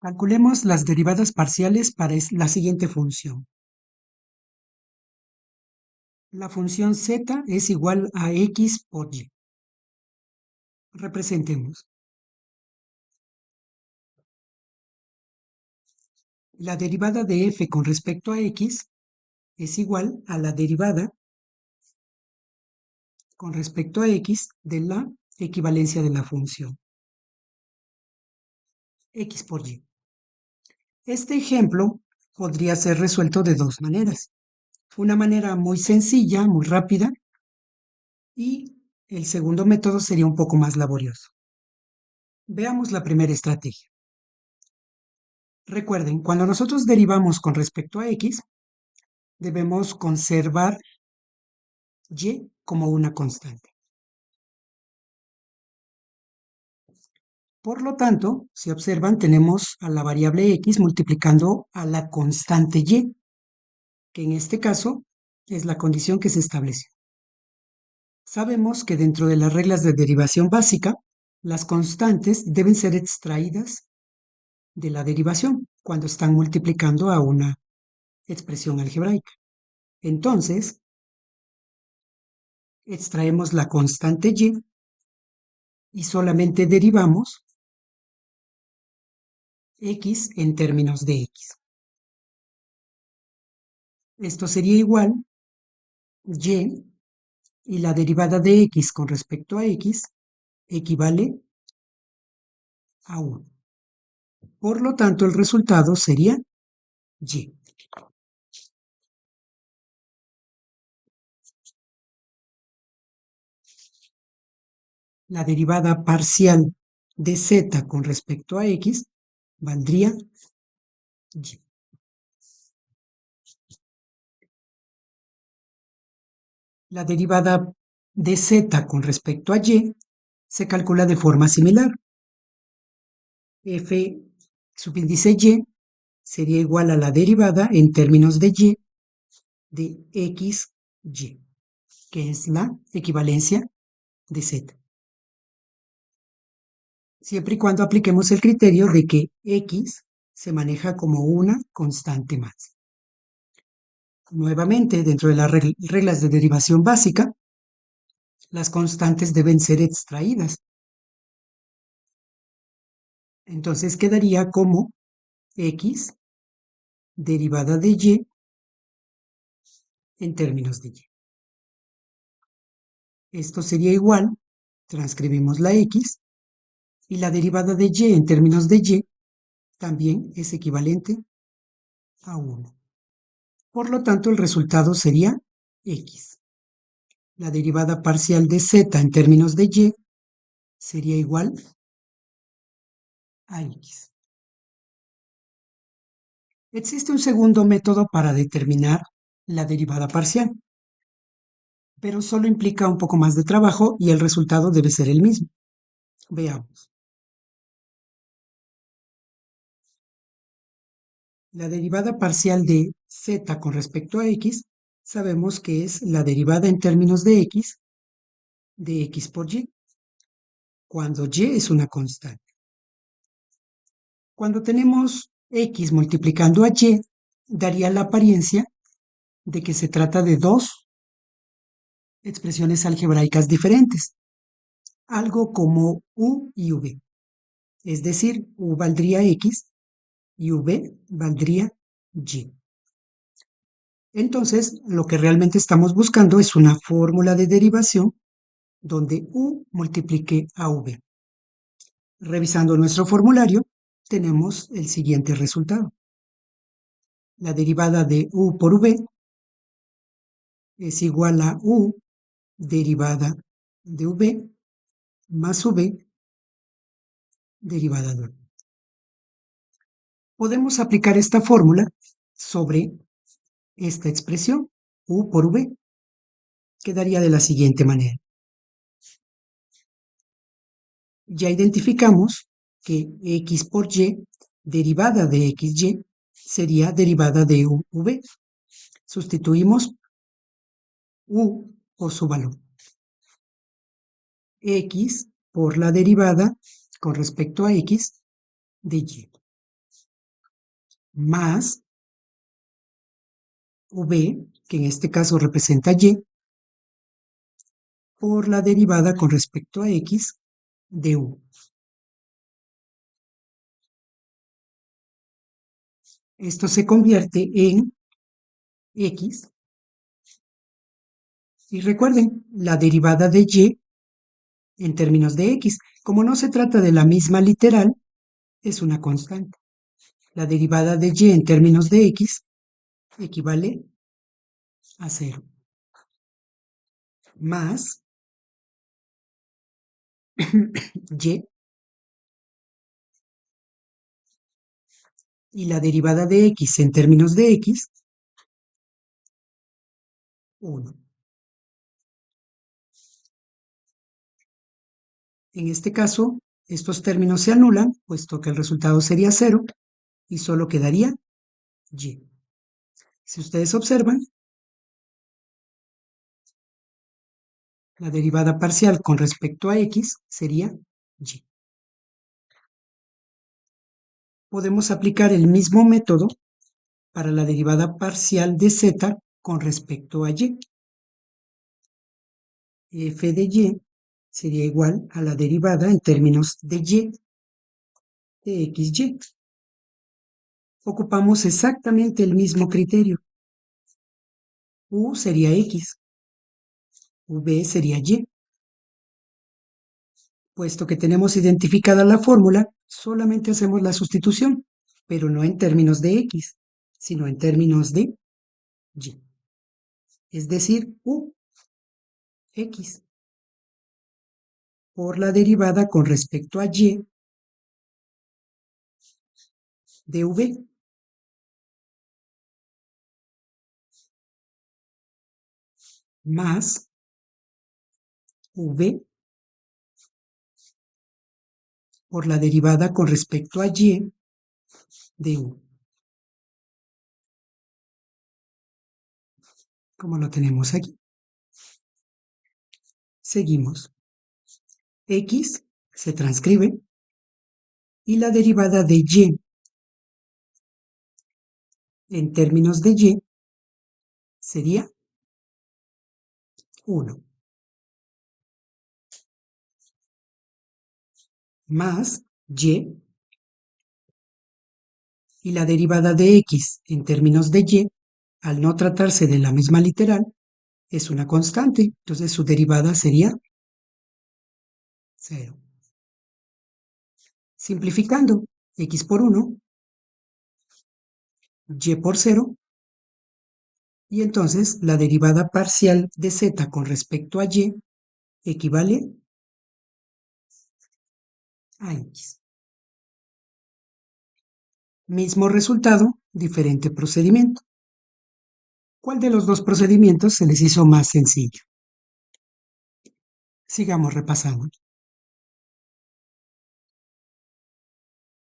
Calculemos las derivadas parciales para la siguiente función. La función z es igual a x por y. Representemos. La derivada de f con respecto a x es igual a la derivada con respecto a x de la equivalencia de la función x por y. Este ejemplo podría ser resuelto de dos maneras. Una manera muy sencilla, muy rápida, y el segundo método sería un poco más laborioso. Veamos la primera estrategia. Recuerden, cuando nosotros derivamos con respecto a x, debemos conservar y como una constante. Por lo tanto, si observan, tenemos a la variable x multiplicando a la constante y, que en este caso es la condición que se estableció. Sabemos que dentro de las reglas de derivación básica, las constantes deben ser extraídas de la derivación cuando están multiplicando a una expresión algebraica. Entonces, extraemos la constante y solamente derivamos x en términos de x. Esto sería igual y la derivada de x con respecto a x equivale a 1. Por lo tanto, el resultado sería y. La derivada parcial de z con respecto a x valdría y. La derivada de z con respecto a y se calcula de forma similar. F subíndice y sería igual a la derivada en términos de y de xy, que es la equivalencia de z. Siempre y cuando apliquemos el criterio de que x se maneja como una constante más. Nuevamente, dentro de las reglas de derivación básica, las constantes deben ser extraídas. Entonces quedaría como x derivada de y en términos de y. Esto sería igual, transcribimos la x, y la derivada de y en términos de y también es equivalente a 1. Por lo tanto, el resultado sería x. La derivada parcial de z en términos de y sería igual a x. Existe un segundo método para determinar la derivada parcial, pero solo implica un poco más de trabajo y el resultado debe ser el mismo. Veamos. La derivada parcial de z con respecto a x sabemos que es la derivada en términos de x por y, cuando y es una constante. Cuando tenemos x multiplicando a y, daría la apariencia de que se trata de dos expresiones algebraicas diferentes, algo como u y v. Es decir, u valdría x y v valdría y. Entonces, lo que realmente estamos buscando es una fórmula de derivación donde u multiplique a v. Revisando nuestro formulario, tenemos el siguiente resultado. La derivada de u por v es igual a u derivada de v más v derivada de v. Podemos aplicar esta fórmula sobre esta expresión, u por v. Quedaría de la siguiente manera. Ya identificamos que x por y derivada de xy sería derivada de uv. Sustituimos u por su valor. X por la derivada con respecto a x de y. más v, que en este caso representa y, por la derivada con respecto a x de u. Esto se convierte en x. Y recuerden, la derivada de y en términos de x, como no se trata de la misma literal, es una constante. La derivada de y en términos de x equivale a 0. Más y, y la derivada de x en términos de x, 1. En este caso, estos términos se anulan, puesto que el resultado sería 0 y solo quedaría y. Si ustedes observan, la derivada parcial con respecto a x sería y. Podemos aplicar el mismo método para la derivada parcial de z con respecto a y. F de y sería igual a la derivada en términos de y de xy. Ocupamos exactamente el mismo criterio. U sería x, v sería y. Puesto que tenemos identificada la fórmula, solamente hacemos la sustitución, pero no en términos de x, sino en términos de y. Es decir, u, x, por la derivada con respecto a y de v. Más v por la derivada con respecto a y de u. Como lo tenemos aquí. Seguimos. X se transcribe y la derivada de y en términos de y sería 1. Más y la derivada de x en términos de y, al no tratarse de la misma literal, es una constante, entonces su derivada sería 0. Simplificando, x por 1, y por 0, y entonces la derivada parcial de z con respecto a y equivale a x. Mismo resultado, diferente procedimiento. ¿Cuál de los dos procedimientos se les hizo más sencillo? Sigamos repasando.